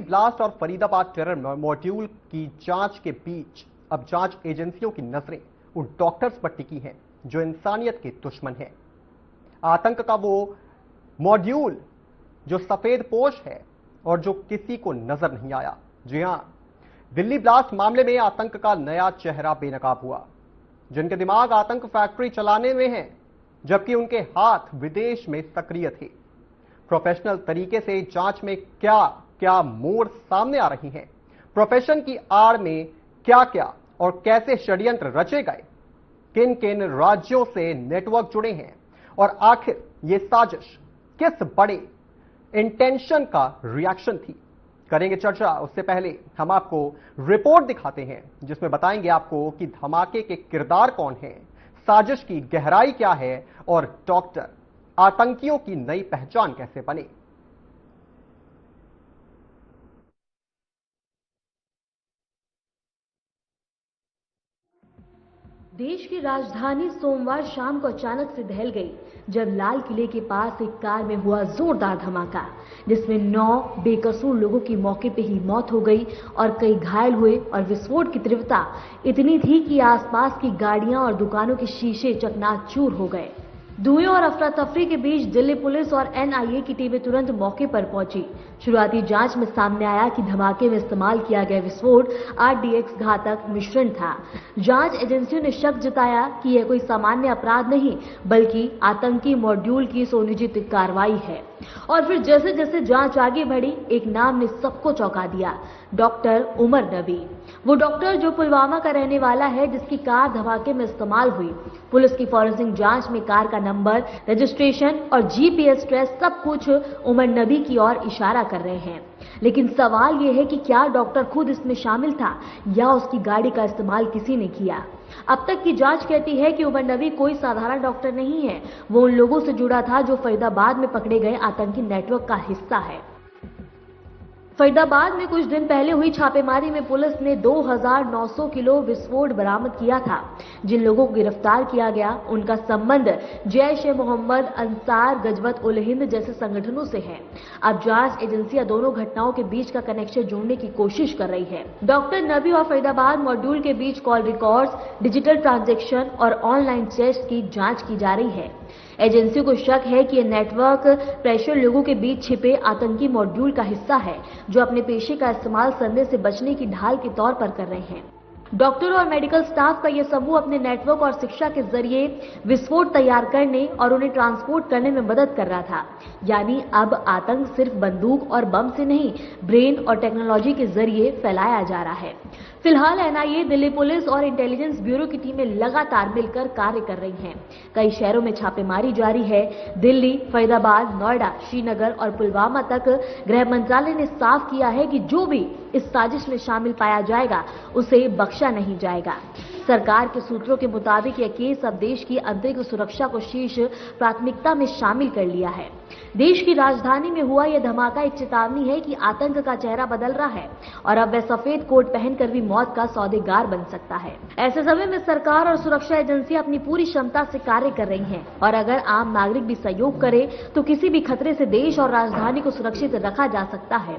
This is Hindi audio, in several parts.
ब्लास्ट और फरीदाबाद टेरर मॉड्यूल की जांच के बीच अब जांच एजेंसियों की नजरें उन डॉक्टर्स पर टिकी हैं जो इंसानियत के दुश्मन हैं। आतंक का वो मॉड्यूल जो सफेद पोश है और जो किसी को नजर नहीं आया। जी हां, दिल्ली ब्लास्ट मामले में आतंक का नया चेहरा बेनकाब हुआ। जिनके दिमाग आतंक फैक्ट्री चलाने में हैं, जबकि उनके हाथ विदेश में सक्रिय थे। प्रोफेशनल तरीके से जांच में क्या क्या मोड़ सामने आ रही हैं, प्रोफेशन की आड़ में क्या क्या और कैसे षड्यंत्र रचे गए, किन किन राज्यों से नेटवर्क जुड़े हैं और आखिर ये साजिश किस बड़े इंटेंशन का रिएक्शन थी, करेंगे चर्चा। उससे पहले हम आपको रिपोर्ट दिखाते हैं जिसमें बताएंगे आपको कि धमाके के किरदार कौन हैं, साजिश की गहराई क्या है और डॉक्टर आतंकियों की नई पहचान कैसे बने। देश की राजधानी सोमवार शाम को अचानक से दहल गई जब लाल किले के पास एक कार में हुआ जोरदार धमाका, जिसमें 9 बेकसूर लोगों की मौके पे ही मौत हो गई और कई घायल हुए। और विस्फोट की तीव्रता इतनी थी कि आसपास की गाड़ियां और दुकानों के शीशे चकनाचूर हो गए। धुएं और अफरा तफरी के बीच दिल्ली पुलिस और एनआईए की टीमें तुरंत मौके पर पहुंची। शुरुआती जांच में सामने आया कि धमाके में इस्तेमाल किया गया विस्फोट आरडीएक्स घातक मिश्रण था। जांच एजेंसियों ने शक जताया कि यह कोई सामान्य अपराध नहीं बल्कि आतंकी मॉड्यूल की सुनियोजित कार्रवाई है। और फिर जैसे जैसे जांच आगे बढ़ी, एक नाम ने सबको चौंका दिया, डॉक्टर उमर नबी। वो डॉक्टर जो पुलवामा का रहने वाला है, जिसकी कार धमाके में इस्तेमाल हुई। पुलिस की फॉरेंसिक जांच में कार का नंबर, रजिस्ट्रेशन और जीपीएस ट्रेस सब कुछ उमर नबी की ओर इशारा कर रहे हैं। लेकिन सवाल यह है कि क्या डॉक्टर खुद इसमें शामिल था या उसकी गाड़ी का इस्तेमाल किसी ने किया। अब तक की जांच कहती है कि उमर नबी कोई साधारण डॉक्टर नहीं है, वो उन लोगों से जुड़ा था जो फरीदाबाद में पकड़े गए आतंकी नेटवर्क का हिस्सा है। फरीदाबाद में कुछ दिन पहले हुई छापेमारी में पुलिस ने 2900 किलो विस्फोट बरामद किया था। जिन लोगों को गिरफ्तार किया गया उनका संबंध जैश-ए-मोहम्मद, अंसार गजवत उल हिंद जैसे संगठनों से है। अब जांच एजेंसियां दोनों घटनाओं के बीच का कनेक्शन जोड़ने की कोशिश कर रही है। डॉक्टर नबी और फरीदाबाद मॉड्यूल के बीच कॉल रिकॉर्ड्स, डिजिटल ट्रांजैक्शन और ऑनलाइन चैट्स की जांच की जा रही है। एजेंसियों को शक है कि यह नेटवर्क प्रेशर लोगों के बीच छिपे आतंकी मॉड्यूल का हिस्सा है जो अपने पेशे का इस्तेमाल संदेश से बचने की ढाल के तौर पर कर रहे हैं। डॉक्टरों और मेडिकल स्टाफ का यह समूह अपने नेटवर्क और शिक्षा के जरिए विस्फोट तैयार करने और उन्हें ट्रांसपोर्ट करने में मदद कर रहा था। यानी अब आतंक सिर्फ बंदूक और बम से नहीं, ब्रेन और टेक्नोलॉजी के जरिए फैलाया जा रहा है। फिलहाल एनआईए, दिल्ली पुलिस और इंटेलिजेंस ब्यूरो की टीमें लगातार मिलकर कार्य कर रही हैं। कई शहरों में छापेमारी जारी है। दिल्ली, फरीदाबाद, नोएडा, श्रीनगर और पुलवामा तक गृह मंत्रालय ने साफ किया है कि जो भी इस साजिश में शामिल पाया जाएगा उसे बख्शा नहीं जाएगा। सरकार के सूत्रों के मुताबिक यह केस अब देश की आंतरिक सुरक्षा को शीर्ष प्राथमिकता में शामिल कर लिया है। देश की राजधानी में हुआ यह धमाका एक चेतावनी है कि आतंक का चेहरा बदल रहा है और अब वह सफेद कोट पहनकर भी मौत का सौदेगार बन सकता है। ऐसे समय में सरकार और सुरक्षा एजेंसियां अपनी पूरी क्षमता से कार्य कर रही हैं और अगर आम नागरिक भी सहयोग करे तो किसी भी खतरे से देश और राजधानी को सुरक्षित रखा जा सकता है।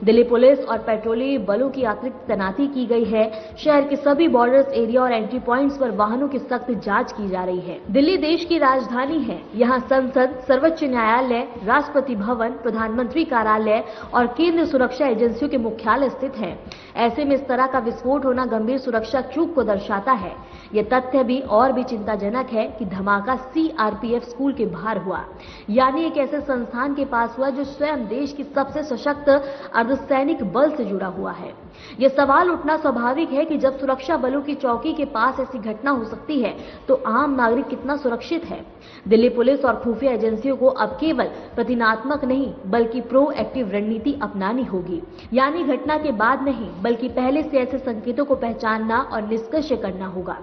दिल्ली पुलिस और पेट्रोलिंग बलों की अतिरिक्त तैनाती की गई है। शहर के सभी बॉर्डर्स एरिया और एंट्री पॉइंट्स पर वाहनों की सख्त जांच की जा रही है। दिल्ली देश की राजधानी है। यहाँ संसद, सर्वोच्च न्यायालय, राष्ट्रपति भवन, प्रधानमंत्री कार्यालय और केंद्रीय सुरक्षा एजेंसियों के मुख्यालय स्थित हैं। ऐसे में इस तरह का विस्फोट होना गंभीर सुरक्षा चूक को दर्शाता है। यह तथ्य भी और भी चिंताजनक है कि धमाका सीआरपीएफ स्कूल के बाहर हुआ, यानी एक ऐसे संस्थान के पास हुआ जो स्वयं देश की सबसे सशक्त अर्धसैनिक बल से जुड़ा हुआ है। यह सवाल उठना स्वाभाविक है कि जब सुरक्षा बलों की चौकी के पास ऐसी घटना हो सकती है तो आम नागरिक कितना सुरक्षित है। दिल्ली पुलिस और खुफिया एजेंसियों को अब केवल प्रतिनात्मक नहीं बल्कि प्रोएक्टिव रणनीति अपनानी होगी, यानी घटना के बाद नहीं बल्कि पहले से ऐसे संकेतों को पहचानना और निष्कर्ष करना होगा।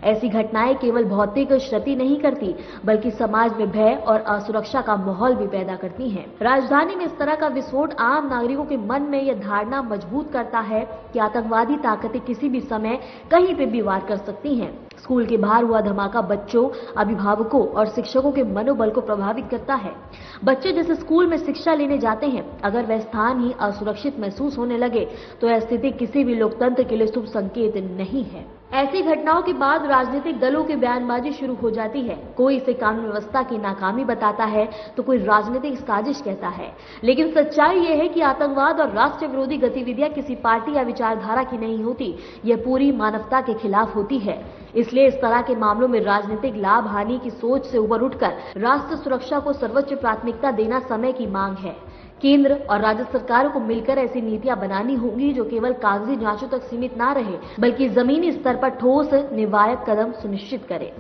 ऐसी घटनाएं केवल भौतिक क्षति नहीं करती बल्कि समाज में भय और असुरक्षा का माहौल भी पैदा करती हैं। राजधानी में इस तरह का विस्फोट आम नागरिकों के मन में यह धारणा मजबूत करता है कि आतंकवादी ताकतें किसी भी समय कहीं पे भी वार कर सकती हैं। स्कूल के बाहर हुआ धमाका बच्चों, अभिभावकों और शिक्षकों के मनोबल को प्रभावित करता है। बच्चे जैसे स्कूल में शिक्षा लेने जाते हैं, अगर वह स्थान ही असुरक्षित महसूस होने लगे तो यह स्थिति किसी भी लोकतंत्र के लिए शुभ संकेत नहीं है। ऐसी घटनाओं के बाद राजनीतिक दलों की बयानबाजी शुरू हो जाती है। कोई इसे कानून व्यवस्था की नाकामी बताता है तो कोई राजनीतिक साजिश कहता है। लेकिन सच्चाई यह है कि आतंकवाद और राष्ट्र विरोधी गतिविधियां किसी पार्टी या विचारधारा की नहीं होती, यह पूरी मानवता के खिलाफ होती है। इसलिए इस तरह के मामलों में राजनीतिक लाभ हानि की सोच से ऊपर उठकर राष्ट्र सुरक्षा को सर्वोच्च प्राथमिकता देना समय की मांग है। केंद्र और राज्य सरकारों को मिलकर ऐसी नीतियां बनानी होंगी जो केवल कागजी जांचों तक सीमित ना रहे, बल्कि जमीनी स्तर पर ठोस निर्णायक कदम सुनिश्चित करे।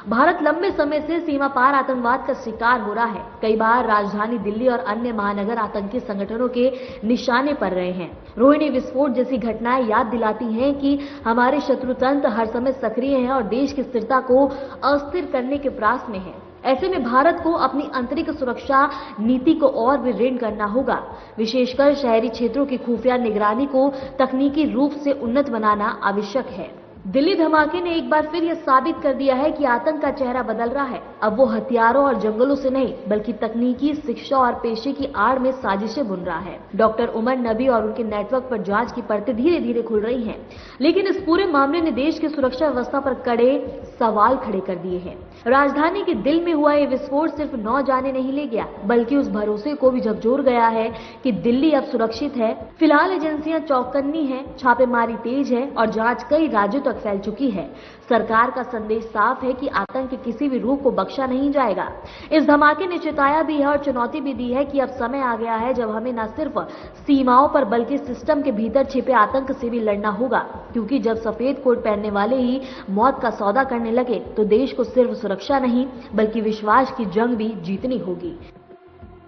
भारत लंबे समय से सीमा पार आतंकवाद का शिकार हो रहा है। कई बार राजधानी दिल्ली और अन्य महानगर आतंकी संगठनों के निशाने पर रहे हैं। रोहिणी विस्फोट जैसी घटनाएं याद दिलाती हैं कि हमारे शत्रु तंत्र हर समय सक्रिय हैं और देश की स्थिरता को अस्थिर करने के प्रयास में है। ऐसे में भारत को अपनी आंतरिक सुरक्षा नीति को और भी दृढ़ करना होगा। विशेषकर शहरी क्षेत्रों की खुफिया निगरानी को तकनीकी रूप से उन्नत बनाना आवश्यक है। दिल्ली धमाके ने एक बार फिर यह साबित कर दिया है कि आतंक का चेहरा बदल रहा है। अब वो हथियारों और जंगलों से नहीं, बल्कि तकनीकी, शिक्षा और पेशे की आड़ में साजिशें बुन रहा है। डॉक्टर उमर नबी और उनके नेटवर्क पर जांच की परतें धीरे धीरे खुल रही हैं, लेकिन इस पूरे मामले ने देश की सुरक्षा व्यवस्था पर कड़े सवाल खड़े कर दिए हैं। राजधानी के दिल में हुआ ये विस्फोट सिर्फ 9 जाने नहीं ले गया, बल्कि उस भरोसे को भी झकझोर गया है कि दिल्ली अब सुरक्षित है। फिलहाल एजेंसियां चौकन्नी हैं, छापेमारी तेज है और जांच कई राज्यों तक फैल चुकी है। सरकार का संदेश साफ है कि आतंक के किसी भी रूप को बख्शा नहीं जाएगा। इस धमाके ने चेताया भी है और चुनौती भी दी है कि अब समय आ गया है जब हमें न सिर्फ सीमाओं पर बल्कि सिस्टम के भीतर छिपे आतंक से भी लड़ना होगा, क्योंकि जब सफेद कोट पहनने वाले ही मौत का सौदा करने लगे तो देश को सिर्फ सुरक्षा नहीं बल्कि विश्वास की जंग भी जीतनी होगी।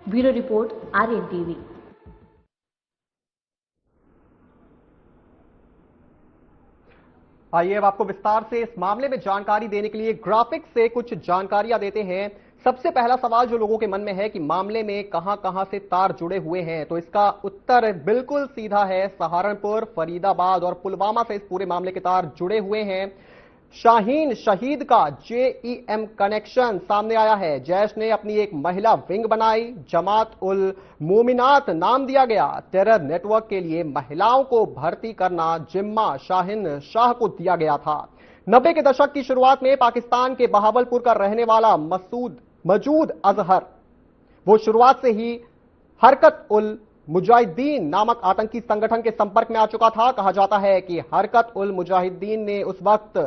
Bureau report, Aryan TV. आइए अब आपको विस्तार से इस मामले में जानकारी देने के लिए ग्राफिक्स से कुछ जानकारियां देते हैं। सबसे पहला सवाल जो लोगों के मन में है कि मामले में कहां से तार जुड़े हुए हैं, तो इसका उत्तर बिल्कुल सीधा है। सहारनपुर, फरीदाबाद और पुलवामा से इस पूरे मामले के तार जुड़े हुए हैं। शाहीन शहीद का जेईएम कनेक्शन सामने आया है। जैश ने अपनी एक महिला विंग बनाई, जमात उल मोमिनात नाम दिया गया। टेरर नेटवर्क के लिए महिलाओं को भर्ती करना जिम्मा शाहीन शाह को दिया गया था। 90 के दशक की शुरुआत में पाकिस्तान के बहावलपुर का रहने वाला मसूद अजहर, वो शुरुआत से ही हरकत उल मुजाहिदीन नामक आतंकी संगठन के संपर्क में आ चुका था। कहा जाता है कि हरकत उल मुजाहिदीन ने उस वक्त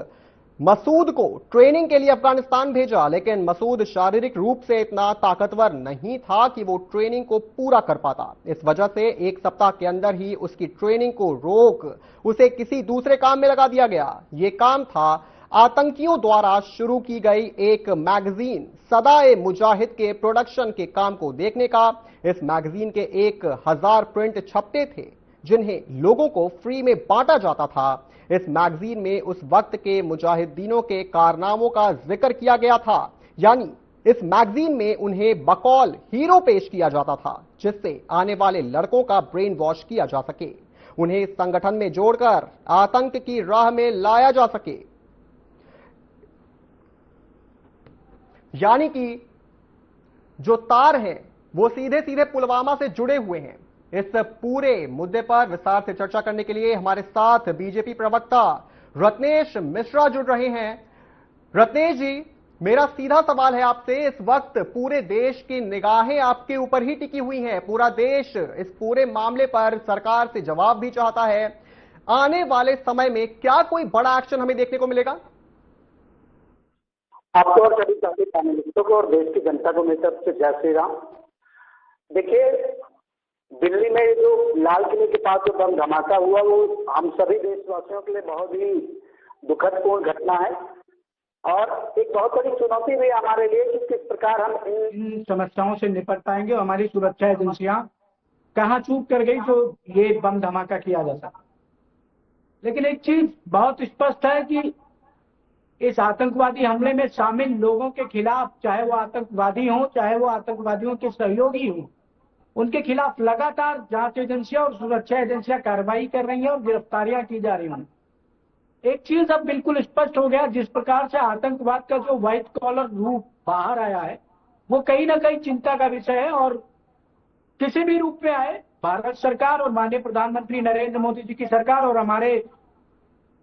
मसूद को ट्रेनिंग के लिए अफगानिस्तान भेजा, लेकिन मसूद शारीरिक रूप से इतना ताकतवर नहीं था कि वो ट्रेनिंग को पूरा कर पाता। इस वजह से एक सप्ताह के अंदर ही उसकी ट्रेनिंग को रोक उसे किसी दूसरे काम में लगा दिया गया। ये काम था आतंकियों द्वारा शुरू की गई एक मैगजीन सदाए मुजाहिद के प्रोडक्शन के काम को देखने का। इस मैगजीन के 1000 प्रिंट छपते थे, जिन्हें लोगों को फ्री में बांटा जाता था। इस मैगजीन में उस वक्त के मुजाहिदीनों के कारनामों का जिक्र किया गया था, यानी इस मैगजीन में उन्हें बकौल हीरो पेश किया जाता था, जिससे आने वाले लड़कों का ब्रेन वॉश किया जा सके, उन्हें इस संगठन में जोड़कर आतंक की राह में लाया जा सके। यानी कि जो तार हैं वो सीधे सीधे पुलवामा से जुड़े हुए हैं। इस पूरे मुद्दे पर विस्तार से चर्चा करने के लिए हमारे साथ बीजेपी प्रवक्ता रत्नेश मिश्रा जुड़ रहे हैं। रत्नेश जी, मेरा सीधा सवाल है आपसे, इस वक्त पूरे देश की निगाहें आपके ऊपर ही टिकी हुई हैं। पूरा देश इस पूरे मामले पर सरकार से जवाब भी चाहता है। आने वाले समय में क्या कोई बड़ा एक्शन हमें देखने को मिलेगा? आपको और सभी साथी पैनलिस्टों को और देश की जनता को मेरी तरफ से जय श्री राम। देखिए, दिल्ली में जो लाल किले के पास जो बम धमाका हुआ वो हम सभी देशवासियों के लिए बहुत ही दुखदपूर्ण घटना है और एक बहुत बड़ी चुनौती भी हमारे लिए कि किस प्रकार हम इन समस्याओं से निपट पाएंगे। हमारी सुरक्षा एजेंसियां कहाँ चूक कर गई जो ये बम धमाका किया जा सका। लेकिन एक चीज बहुत स्पष्ट है कि इस आतंकवादी हमले में शामिल लोगों के खिलाफ, चाहे वो आतंकवादी हों चाहे वो आतंकवादियों के सहयोगी हों, उनके खिलाफ लगातार जांच एजेंसियां और सुरक्षा एजेंसियां कार्रवाई कर रही हैं और गिरफ्तारियां की जा रही हैं। एक चीज अब बिल्कुल स्पष्ट हो गया, जिस प्रकार से आतंकवाद का जो व्हाइट कॉलर रूप बाहर आया है वो कहीं ना कहीं चिंता का विषय है। और किसी भी रूप में आए, भारत सरकार और माननीय प्रधानमंत्री नरेंद्र मोदी जी की सरकार और हमारे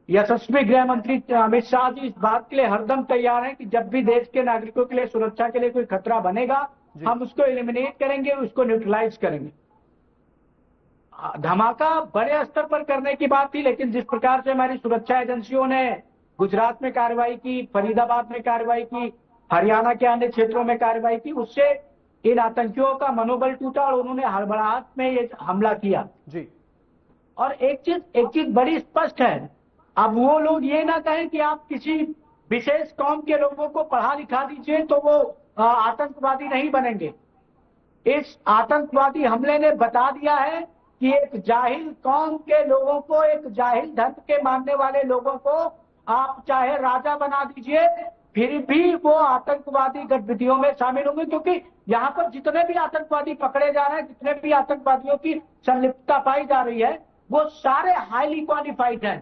यशस्वी गृह मंत्री अमित शाह जी इस बात के लिए हरदम तैयार हैं कि जब भी देश के नागरिकों के लिए सुरक्षा के लिए कोई खतरा बनेगा हम उसको एलिमिनेट करेंगे, उसको न्यूट्रलाइज करेंगे। धमाका बड़े स्तर पर करने की बात थी, लेकिन जिस प्रकार से हमारी सुरक्षा एजेंसियों ने गुजरात में कार्रवाई की, फरीदाबाद में कार्रवाई की, हरियाणा के अन्य क्षेत्रों में कार्रवाई की, उससे इन आतंकियों का मनोबल टूटा और उन्होंने हड़बड़ाहट में ये हमला किया जी। और एक चीज बड़ी स्पष्ट है, अब वो लोग ये ना कहें कि आप किसी विशेष कौम के लोगों को पढ़ा लिखा दीजिए तो वो आतंकवादी नहीं बनेंगे। इस आतंकवादी हमले ने बता दिया है कि एक जाहिल कौम के लोगों को, एक जाहिल धर्म के मानने वाले लोगों को आप चाहे राजा बना दीजिए फिर भी वो आतंकवादी गतिविधियों में शामिल होंगे, क्योंकि यहाँ पर जितने भी आतंकवादी पकड़े जा रहे हैं, जितने भी आतंकवादियों की संलिप्तता पाई जा रही है वो सारे हाईली क्वालिफाइड हैं।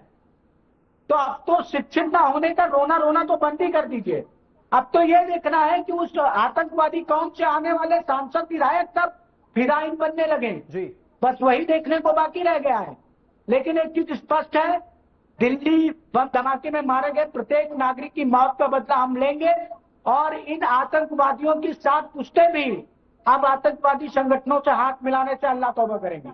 तो अब तो शिक्षित ना होने का रोना तो बंद ही कर दीजिए। अब तो ये देखना है कि उस आतंकवादी कौम से आने वाले सांसद विधायक सब फिदायीन बनने लगे जी। बस वही देखने को बाकी रह गया है। लेकिन एक चीज स्पष्ट है, दिल्ली बम धमाके में मारे गए प्रत्येक नागरिक की मौत का बदला हम लेंगे और इन आतंकवादियों की साथ पुश्ते भी अब आतंकवादी संगठनों से हाथ मिलाने से अल्लाह तौबा करेंगे।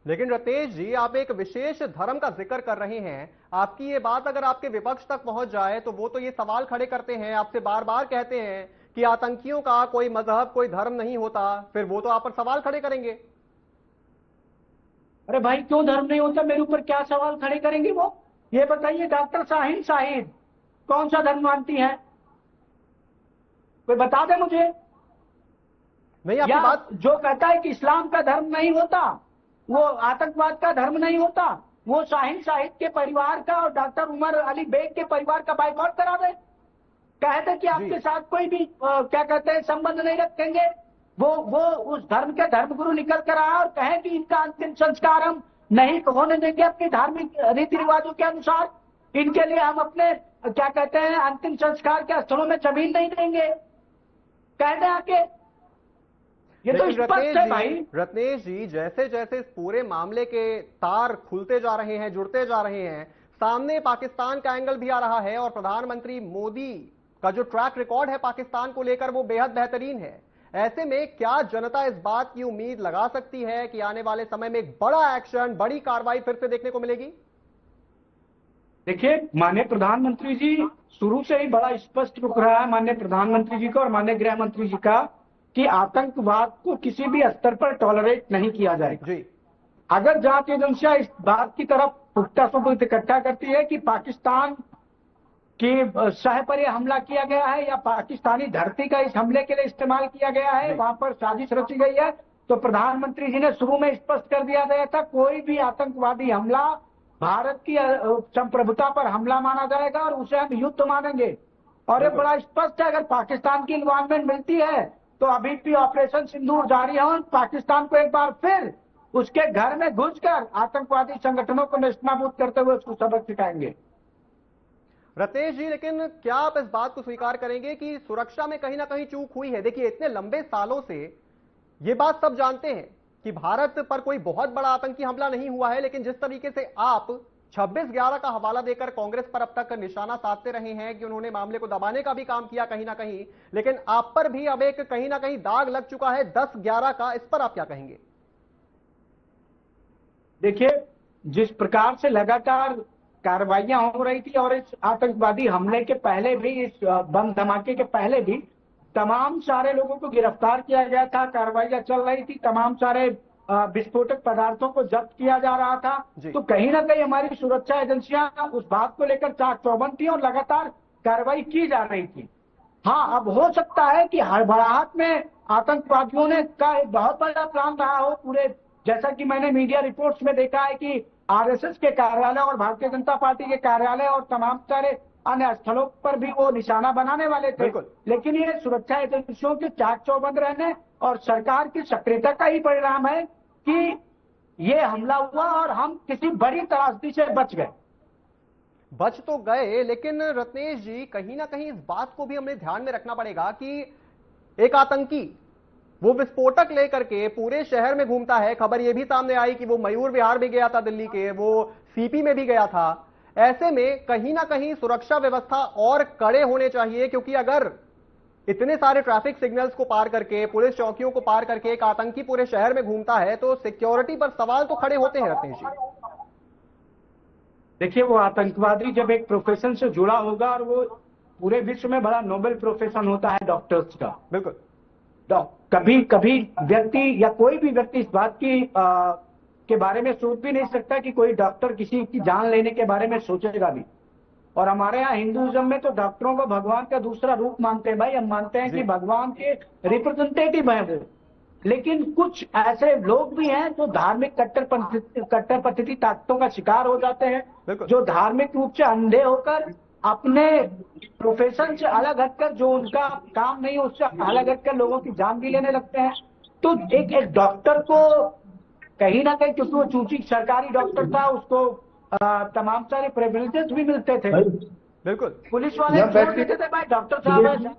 लेकिन रतेश जी, आप एक विशेष धर्म का जिक्र कर रहे हैं, आपकी ये बात अगर आपके विपक्ष तक पहुंच जाए तो वो तो ये सवाल खड़े करते हैं, आपसे बार बार कहते हैं कि आतंकियों का कोई मजहब कोई धर्म नहीं होता, फिर वो तो आप पर सवाल खड़े करेंगे। अरे भाई क्यों धर्म नहीं होता, मेरे ऊपर क्या सवाल खड़े करेंगे वो? ये बताइए, डॉक्टर शाहीन शाहिद कौन सा धर्म मानती है, कोई बता दे मुझे। नहीं, आपकी बात जो कहता है कि इस्लाम का धर्म नहीं होता, वो आतंकवाद का धर्म नहीं होता, वो शाहीन शाहिद के परिवार का और डॉक्टर उमर अली बेग के परिवार का बाइकआउट करा दे, कहते कि आपके साथ कोई भी क्या कहते हैं संबंध नहीं रखेंगे। वो उस धर्म के धर्मगुरु निकल कर आया और कहें कि इनका अंतिम संस्कार हम नहीं होने देंगे अपनी धार्मिक रीति रिवाजों के अनुसार, इनके लिए हम अपने क्या कहते हैं अंतिम संस्कार के स्थलों में जमीन नहीं देंगे, कह दें आके। ये तो स्पष्ट है भाई। रत्नेश जी, जैसे जैसे इस पूरे मामले के तार खुलते जा रहे हैं, जुड़ते जा रहे हैं, सामने पाकिस्तान का एंगल भी आ रहा है और प्रधानमंत्री मोदी का जो ट्रैक रिकॉर्ड है पाकिस्तान को लेकर वो बेहद बेहतरीन है। ऐसे में क्या जनता इस बात की उम्मीद लगा सकती है कि आने वाले समय में एक बड़ा एक्शन, बड़ी कार्रवाई फिर से देखने को मिलेगी? देखिए, माननीय प्रधानमंत्री जी शुरू से ही बड़ा स्पष्ट रुख रहा है, माननीय प्रधानमंत्री जी का और माननीय गृह मंत्री जी का, कि आतंकवाद को किसी भी स्तर पर टॉलरेट नहीं किया जाएगा जी। अगर जांच एजेंसियां इस बात की तरफ पुख्ता सबूत इकट्ठा करती है कि पाकिस्तान की सह पर यह हमला किया गया है या पाकिस्तानी धरती का इस हमले के लिए इस्तेमाल किया गया है, वहां पर साजिश रची गई है, तो प्रधानमंत्री जी ने शुरू में स्पष्ट कर दिया गया था कोई भी आतंकवादी हमला भारत की संप्रभुता पर हमला माना जाएगा और उसे हम युद्ध मानेंगे। और ये बड़ा स्पष्ट है, अगर पाकिस्तान की इन्वॉल्वमेंट मिलती है तो अभी भी ऑपरेशन सिंदूर जारी है, पाकिस्तान को एक बार फिर उसके घर में घुसकर आतंकवादी संगठनों को नेस्तनाबूद करते हुए उसको सबक सिखाएंगे। रतेश जी, लेकिन क्या आप इस बात को स्वीकार करेंगे कि सुरक्षा में कहीं ना कहीं चूक हुई है? देखिए, इतने लंबे सालों से ये बात सब जानते हैं कि भारत पर कोई बहुत बड़ा आतंकी हमला नहीं हुआ है, लेकिन जिस तरीके से आप 26/11 का हवाला देकर कांग्रेस पर अब तक निशाना साधते रहे हैं कि उन्होंने मामले को दबाने का भी काम किया कहीं ना कहीं, लेकिन आप पर भी अब एक कहीं ना कहीं दाग लग चुका है 10/11 का, इस पर आप क्या कहेंगे? देखिए, जिस प्रकार से लगातार कार्रवाइयां हो रही थी और इस आतंकवादी हमले के पहले भी, इस बम धमाके के पहले भी तमाम सारे लोगों को गिरफ्तार किया गया था, कार्रवाइयां चल रही थी, तमाम सारे विस्फोटक पदार्थों को जब्त किया जा रहा था, तो कहीं ना कहीं हमारी सुरक्षा एजेंसियां उस बात को लेकर चाक चौबंद थी और लगातार कार्रवाई की जा रही थी। हाँ, अब हो सकता है कि हड़बड़ाहट में आतंकवादियों ने का एक बहुत बड़ा प्लान रहा हो पूरे, जैसा कि मैंने मीडिया रिपोर्ट्स में देखा है कि आरएसएस के कार्यालय और भारतीय जनता पार्टी के कार्यालय और तमाम सारे अन्य स्थलों पर भी वो निशाना बनाने वाले थे, लेकिन ये सुरक्षा एजेंसियों के चाक चौबंद रहने और सरकार की सक्रियता का ही परिणाम है कि ये हमला हुआ और हम किसी बड़ी त्रासदी से बच गए। बच तो गए, लेकिन रत्नेश जी कहीं ना कहीं इस बात को भी हमें ध्यान में रखना पड़ेगा कि एक आतंकी वो विस्फोटक लेकर के पूरे शहर में घूमता है। खबर ये भी सामने आई कि वो मयूर विहार भी गया था दिल्ली के, वो सीपी में भी गया था। ऐसे में कहीं ना कहीं सुरक्षा व्यवस्था और कड़े होने चाहिए, क्योंकि अगर इतने सारे ट्रैफिक सिग्नल्स को पार करके, पुलिस चौकियों को पार करके एक आतंकी पूरे शहर में घूमता है तो सिक्योरिटी पर सवाल तो खड़े होते हैं रत्नेश जी। देखिए, वो आतंकवादी जब एक प्रोफेशन से जुड़ा होगा, और वो पूरे विश्व में बड़ा नोबेल प्रोफेशन होता है डॉक्टर्स का। बिल्कुल। कभी कभी व्यक्ति या कोई भी व्यक्ति इस बात के बारे में सोच भी नहीं सकता कि कोई डॉक्टर किसी की जान लेने के बारे में सोचेगा भी। और हमारे यहाँ हिंदुइज्म में तो डॉक्टरों को भगवान का दूसरा रूप मानते हैं भाई। हम मानते हैं कि भगवान के रिप्रेजेंटेटिव हैं वो। लेकिन कुछ ऐसे लोग भी हैं जो धार्मिक कट्टरपंथी ताकतों का शिकार हो जाते हैं, जो धार्मिक रूप से अंधे होकर अपने प्रोफेशन से अलग हटकर, जो उनका काम नहीं है उससे अलग हटकर लोगों की जान भी लेने लगते हैं। तो एक डॉक्टर को कहीं ना कहीं, क्योंकि वो चूंकि सरकारी डॉक्टर था, उसको तमाम सारे प्रिविलेजेस भी मिलते थे। बिल्कुल। पुलिस वाले छोड़ देते थे भाई, डॉक्टर साहब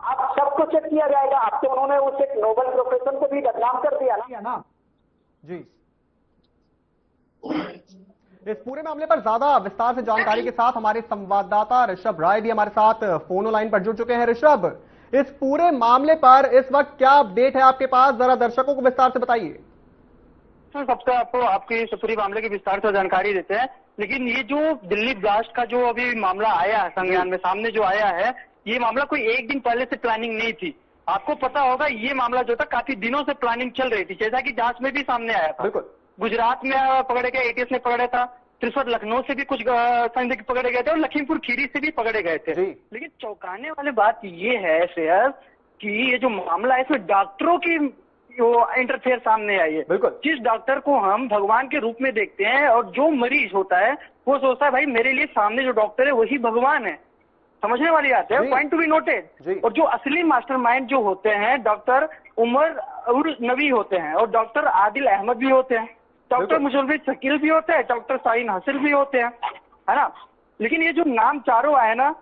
आप सबको चेक किया जाएगा। अब तो उन्होंने उस एक नोबेल प्रोफेशन को भी बदनाम कर दिया ना। जी। इस पूरे मामले पर ज्यादा विस्तार से जानकारी के साथ हमारे संवाददाता ऋषभ राय भी हमारे साथ फोन लाइन पर जुड़ चुके हैं। ऋषभ, इस पूरे मामले पर इस वक्त क्या अपडेट है आपके पास, जरा दर्शकों को विस्तार से बताइए। सबसे आपके इस पूरे मामले की विस्तार से जानकारी देते हैं। लेकिन ये जो दिल्ली ब्लास्ट का जो अभी मामला आया है संज्ञान में सामने जो आया है, ये मामला कोई एक दिन पहले से प्लानिंग नहीं थी। आपको पता होगा ये मामला जो था काफी दिनों से प्लानिंग चल रही थी, जैसा कि जांच में भी सामने आया था। गुजरात में पकड़े गए, एटीएस ने पकड़ा था, त्रिशूर लखनऊ से भी कुछ संदिग्ध पकड़े गए थे और लखीमपुर खीरी से भी पकड़े गए थे। लेकिन चौंकाने वाली बात ये है श्रेयस कि ये जो मामला है इसमें डॉक्टरों की इंटरफेयर सामने आई है। जिस डॉक्टर को हम भगवान के रूप में देखते हैं और जो मरीज होता है वो सोचता है भाई मेरे लिए सामने जो डॉक्टर है वही भगवान है। समझने वाली बात है, पॉइंट टू बी नोटेड। और जो असली मास्टरमाइंड जो होते हैं डॉक्टर उमर उल नबी होते हैं और डॉक्टर आदिल अहमद भी होते हैं, डॉक्टर मुजल्लिद शकील भी होते हैं, डॉक्टर शाहीन हसील भी होते हैं, है ना। लेकिन ये जो नाम चारों आए ना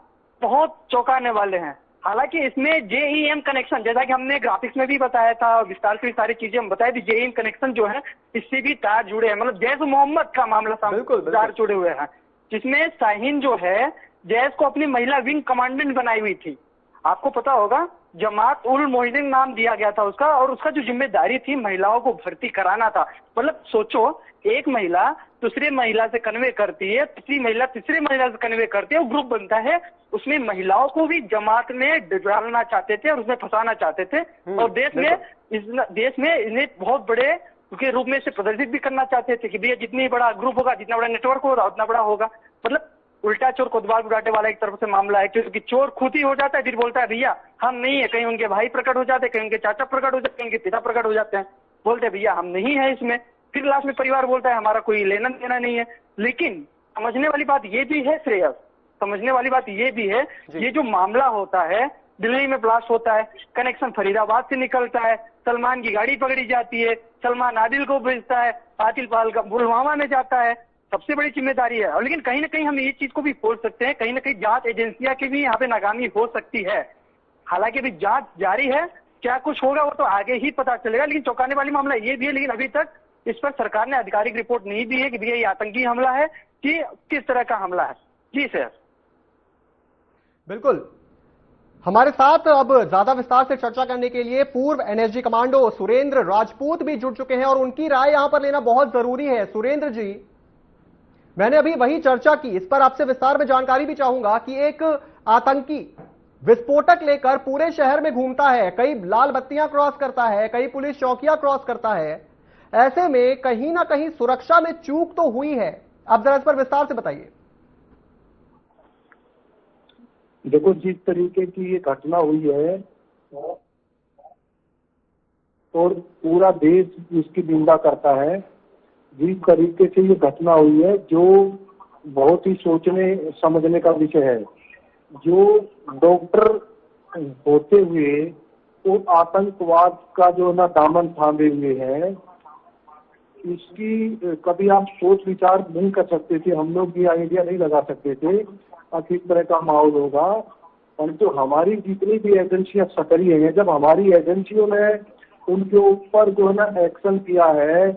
बहुत चौंकाने वाले हैं। हालांकि इसमें JEM कनेक्शन, जैसा कि हमने ग्राफिक्स में भी बताया था, विस्तार से सारी चीजें हम बताए थे, JEM कनेक्शन जो है इससे भी तार जुड़े हैं। मतलब जैश मोहम्मद का मामला सामने तार जुड़े हुए हैं, जिसमें शाहीन जो है जैश को अपनी महिला विंग कमांडेंट बनाई हुई थी। आपको पता होगा जमात उल मोहिदीन नाम दिया गया था उसका, और उसका जो जिम्मेदारी थी महिलाओं को भर्ती कराना था। मतलब सोचो, एक महिला दूसरी महिला से कन्वे करती है, तीसरी महिला तीसरी महिला से कन्वे करती है, वो ग्रुप बनता है। उसमें महिलाओं को भी जमात में डालना चाहते थे और उसमें फंसाना चाहते थे, और देश में इन्हें बहुत बड़े के रूप में इसे प्रदर्शित भी करना चाहते थे कि भैया जितनी बड़ा ग्रुप होगा, जितना बड़ा नेटवर्क होगा उतना बड़ा होगा। मतलब उल्टा चोर कोतवाल उड़ाटे वाला एक तरफ से मामला है, क्योंकि चोर खुद ही हो जाता है, फिर बोलता है भैया हम नहीं है। कहीं उनके भाई प्रकट हो जाते हैं, कहीं उनके चाचा प्रकट हो जाते हैं, उनके पिता प्रकट हो जाते हैं, बोलते हैं भैया हम नहीं है इसमें। फिर लास्ट में परिवार बोलता है हमारा कोई लेना देना नहीं है। लेकिन समझने वाली बात ये भी है श्रेयस, समझने वाली बात ये भी है, ये जो मामला होता है दिल्ली में ब्लास्ट होता है, कनेक्शन फरीदाबाद से निकलता है, सलमान की गाड़ी पकड़ी जाती है, सलमान आदिल को भेजता है, आदिल पाल का पुलवामा में जाता है, सबसे बड़ी जिम्मेदारी है। और लेकिन कहीं ना कहीं हम ये चीज को भी बोल सकते हैं, कहीं ना कहीं जांच एजेंसियां की भी यहाँ पे नाकामी हो सकती है। हालांकि अभी जांच जारी है, क्या कुछ होगा वो तो आगे ही पता चलेगा। लेकिन चौंकाने वाली मामला ये भी है, लेकिन अभी तक इस पर सरकार ने आधिकारिक रिपोर्ट नहीं दी है कि भैया ये आतंकी हमला है कि किस तरह का हमला है। जी सर। बिल्कुल, हमारे साथ अब ज्यादा विस्तार से चर्चा करने के लिए पूर्व एनएसजी कमांडो सुरेंद्र राजपूत भी जुड़ चुके हैं और उनकी राय यहां पर लेना बहुत जरूरी है। सुरेंद्र जी, मैंने अभी वही चर्चा की, इस पर आपसे विस्तार में जानकारी भी चाहूंगा कि एक आतंकी विस्फोटक लेकर पूरे शहर में घूमता है, कई लाल बत्तियां क्रॉस करता है, कई पुलिस चौकियां क्रॉस करता है। ऐसे में कहीं ना कहीं सुरक्षा में चूक तो हुई है, आप जरा इस पर विस्तार से बताइए। देखो, जिस तरीके की ये घटना हुई है और पूरा देश इसकी निंदा करता है, जिस तरीके से ये घटना हुई है जो बहुत ही सोचने समझने का विषय है। जो डॉक्टर होते हुए वो आतंकवाद का जो ना दामन थामे हुए हैं, इसकी कभी आप सोच विचार नहीं कर सकते थे, हम लोग ये आइडिया नहीं लगा सकते थे अब किस तरह का माहौल होगा। परंतु हमारी जितनी भी एजेंसियां सक्रिय हैं, जब हमारी एजेंसियों ने उनके ऊपर जो है ना एक्शन किया है,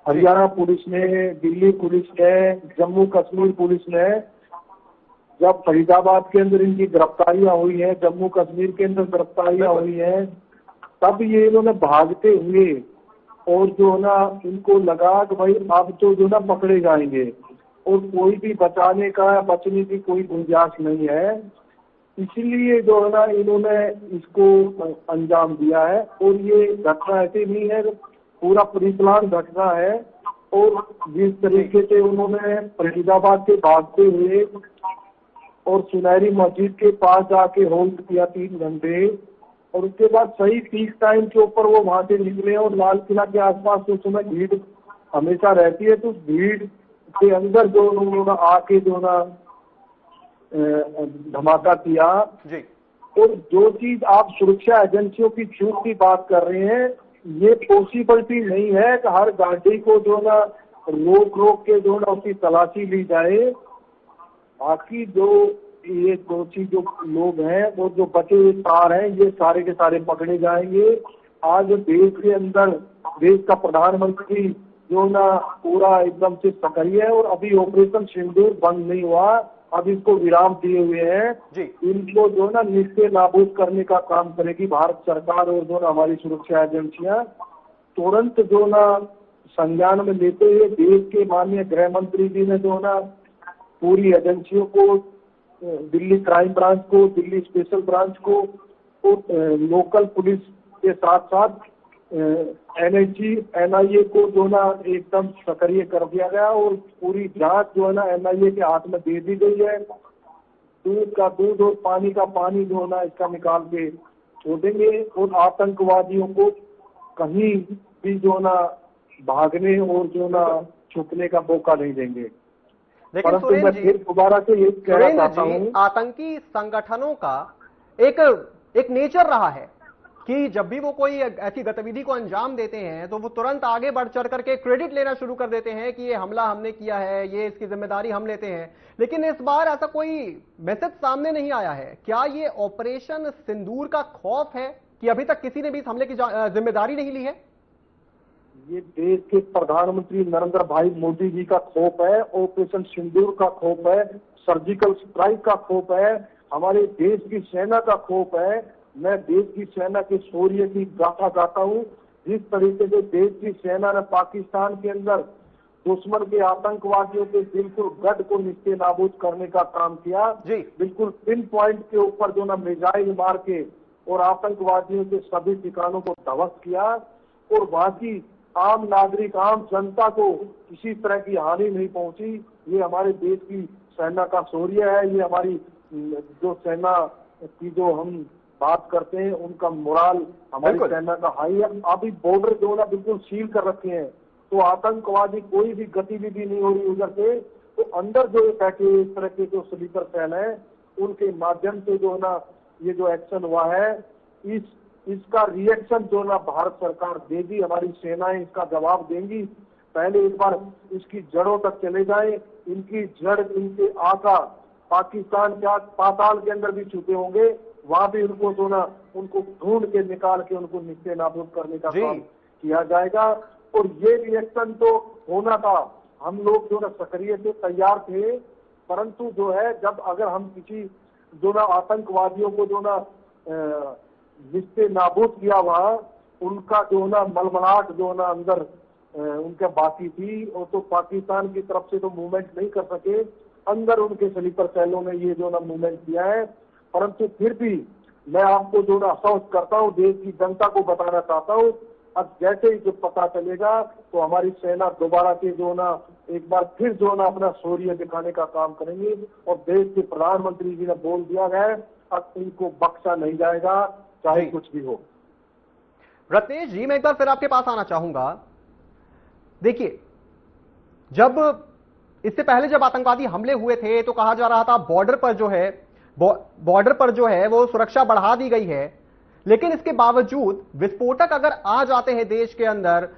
हरियाणा पुलिस ने, दिल्ली पुलिस ने, जम्मू कश्मीर पुलिस ने, जब फरीदाबाद के अंदर इनकी गिरफ्तारियां हुई हैं, जम्मू कश्मीर के अंदर गिरफ्तारियां हुई हैं, तब ये इन्होंने भागते हुए और जो है ना इनको लगा कि भाई अब तो जो ना पकड़े जाएंगे और कोई भी बचाने का बचने की कोई गुंजाइश नहीं है, इसीलिए जो है ना इन्होंने इसको अंजाम दिया है। और ये घटना ऐसी नहीं है, पूरा प्रीप्लान घटना है। और जिस तरीके से उन्होंने फरीदाबाद से भागते हुए और सुनहरी मस्जिद के पास जाके होल्ड किया 3 घंटे, और उसके बाद सही पीक टाइम के ऊपर वो वहां से निकले और लाल किला के आसपास तो उस समय भीड़ हमेशा रहती है, तो भीड़ के अंदर जो उन्होंने आके जो ना धमाका किया जी। और जो चीज आप सुरक्षा एजेंसियों की छूट की बात कर रहे हैं, ये पॉसिबिलिटी नहीं है कि हर गाड़ी को जो ना रोक के जो ना उसकी तलाशी ली जाए। बाकी जो ये दोषी जो लोग हैं वो जो बचे हुए तार हैं, ये सारे के सारे पकड़े जाएंगे। आज देश के अंदर देश का प्रधानमंत्री जो ना पूरा एकदम से सक्रिय है और अभी ऑपरेशन सिंदूर बंद नहीं हुआ, अब इसको विराम दिए हुए हैं जी। इनको जो ना निस्ते नाबूद करने का काम करेगी भारत सरकार और जो ना हमारी सुरक्षा एजेंसियां तुरंत जो ना संज्ञान में लेते हुए देश के माननीय गृह मंत्री जी ने जो ना पूरी एजेंसियों को, दिल्ली क्राइम ब्रांच को, दिल्ली स्पेशल ब्रांच को और लोकल पुलिस के साथ साथ एनआईए एनआईए को जो ना एकदम सक्रिय कर दिया गया और पूरी जांच जो है ना एनआईए के हाथ में दे दी गई है। दूध का दूध और पानी का पानी जो है ना इसका निकाल के छोड़ेंगे और आतंकवादियों को कहीं भी जो ना भागने और जो ना छुपने का मौका नहीं देंगे। लेकिन मैं फिर दोबारा से ये कहना चाहता हूँ, आतंकी संगठनों का एक नेचर रहा है कि जब भी वो कोई ऐसी गतिविधि को अंजाम देते हैं तो वो तुरंत आगे बढ़ चढ़ करके क्रेडिट लेना शुरू कर देते हैं कि ये हमला हमने किया है, ये इसकी जिम्मेदारी हम लेते हैं। लेकिन इस बार ऐसा कोई मैसेज सामने नहीं आया है। क्या ये ऑपरेशन सिंदूर का खौफ है कि अभी तक किसी ने भी इस हमले की जिम्मेदारी नहीं ली है? ये देश के प्रधानमंत्री नरेंद्र भाई मोदी जी का खौफ है, ऑपरेशन सिंदूर का खौफ है, सर्जिकल स्ट्राइक का खौफ है, हमारे देश की सेना का खौफ है। मैं देश की सेना के शौर्य की गाथा गाता हूँ। जिस तरीके से देश की सेना ने पाकिस्तान के अंदर दुश्मन के आतंकवादियों के बिल्कुल गढ़ को निस्ते नाबूद करने का काम किया, बिल्कुल पिन पॉइंट के ऊपर जो ना मिसाइल मार के और आतंकवादियों के सभी ठिकानों को ध्वस्त किया और वहां की आम नागरिक, आम जनता को किसी तरह की हानि नहीं पहुंची। ये हमारे देश की सेना का शौर्य है। ये हमारी जो सेना की जो हम बात करते हैं उनका मोराल हमारी सेना का हाई है। अभी बॉर्डर जो ना बिल्कुल सील कर रखे हैं, तो आतंकवादी कोई भी गतिविधि नहीं हो रही उधर से। तो अंदर जो बैठे इस तरह के जो स्लीपर सेल है उनके माध्यम से जो ना ये जो एक्शन हुआ है, इसका रिएक्शन जो ना भारत सरकार देगी, हमारी सेनाएं इसका जवाब देंगी। पहले एक बार इसकी जड़ों तक चले जाएं। इनकी जड़, इनके आका पाकिस्तान के पाताल के अंदर भी छुपे होंगे, वहां भी उनको जो ना उनको ढूंढ के निकाल के उनको निस्ते नाबूद करने का काम किया जाएगा। और ये रिएक्शन तो होना था, हम लोग जो ना सक्रिय थे, तैयार थे। परंतु जो है जब अगर हम किसी जो ना आतंकवादियों को जो ना निस्ते नाबूद किया हुआ, उनका जो ना मलमलाहट जो ना अंदर उनके बाकी थी, और तो पाकिस्तान की तरफ से तो मूवमेंट नहीं कर सके। अंदर उनके स्लीपर सेलों ने ये जो ना मूवमेंट किया है। परंतु फिर भी मैं आपको जो ना आश्वस्त करता हूँ, देश की जनता को बताना चाहता हूँ, अब जैसे ही जब पता चलेगा तो हमारी सेना दोबारा से जो ना एक बार फिर जो ना अपना शौर्य दिखाने का काम करेंगे। और देश के प्रधानमंत्री जी ने बोल दिया है, अब इनको बख्शा नहीं जाएगा, चाहे कुछ भी हो। रत्नेश जी, मैं एक बार फिर आपके पास आना चाहूंगा। देखिए, जब इससे पहले जब आतंकवादी हमले हुए थे तो कहा जा रहा था बॉर्डर पर जो है वो सुरक्षा बढ़ा दी गई है, लेकिन इसके बावजूद विस्फोटक अगर आ जाते हैं देश के अंदर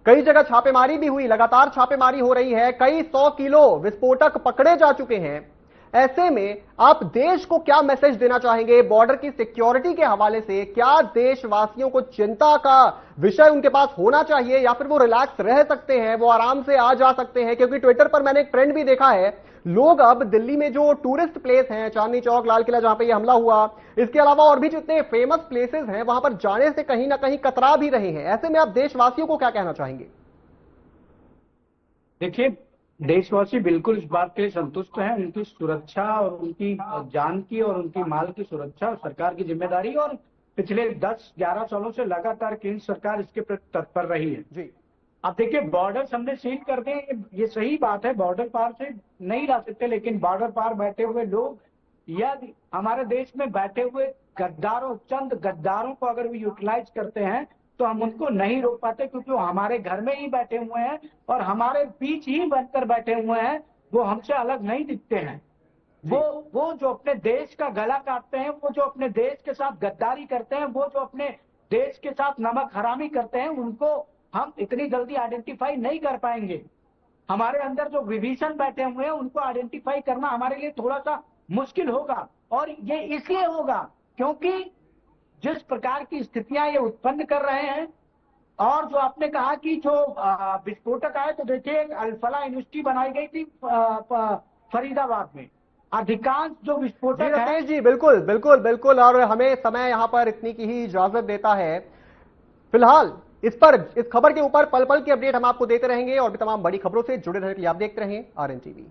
कई जगह छापेमारी भी हुई, लगातार छापेमारी हो रही है, कई 100 किलो विस्फोटक पकड़े जा चुके हैं। ऐसे में आप देश को क्या मैसेज देना चाहेंगे? बॉर्डर की सिक्योरिटी के हवाले से क्या देशवासियों को चिंता का विषय उनके पास होना चाहिए, या फिर वो रिलैक्स रह सकते हैं, वो आराम से आ जा सकते हैं? क्योंकि ट्विटर पर मैंने एक ट्रेंड भी देखा है, लोग अब दिल्ली में जो टूरिस्ट प्लेस हैं, चांदनी चौक, लाल किला, जहां पे ये हमला हुआ, इसके अलावा और भी जितने फेमस प्लेसेस हैं, वहां पर जाने से कहीं ना कहीं कतरा भी रहे हैं। ऐसे में आप देशवासियों को क्या कहना चाहेंगे? देखिए, देशवासी बिल्कुल इस बात के लिए संतुष्ट हैं। उनकी सुरक्षा और उनकी जान की और उनकी माल की सुरक्षा सरकार की जिम्मेदारी, और पिछले 10-11 सालों से लगातार केंद्र सरकार इसके प्रति तत्पर रही है जी। अब देखिए, बॉर्डर हमने सील कर दें, ये सही बात है, बॉर्डर पार से नहीं ला सकते, लेकिन बॉर्डर पार बैठे हुए लोग या हमारे देश में बैठे हुए गद्दारों, चंद गद्दारों को अगर वो यूटिलाइज करते हैं तो हम उनको नहीं रोक पाते, क्योंकि वो हमारे घर में ही बैठे हुए हैं और हमारे बीच ही बनकर बैठे हुए हैं। वो हमसे अलग नहीं दिखते हैं। वो जो अपने देश का गला काटते हैं, वो जो अपने देश के साथ गद्दारी करते हैं, वो जो अपने देश के साथ नमक हरामी करते हैं, उनको हम इतनी जल्दी आइडेंटिफाई नहीं कर पाएंगे। हमारे अंदर जो विभीषण बैठे हुए हैं, उनको आइडेंटिफाई करना हमारे लिए थोड़ा सा मुश्किल होगा, और ये इसलिए होगा क्योंकि जिस प्रकार की स्थितियां ये उत्पन्न कर रहे हैं, और जो आपने कहा कि जो विस्फोटक आए, तो देखिए एक अल्फला यूनिवर्सिटी बनाई गई थी फरीदाबाद में। अधिकांश जो विस्फोटक है जी बिल्कुल बिल्कुल बिल्कुल, और हमें समय यहां पर इतनी की ही इजाजत देता है। फिलहाल इस खबर के ऊपर पल पल की अपडेट हम आपको देते रहेंगे, और भी तमाम बड़ी खबरों से जुड़े रहने के लिए आप देखते रहेंगे RN TV।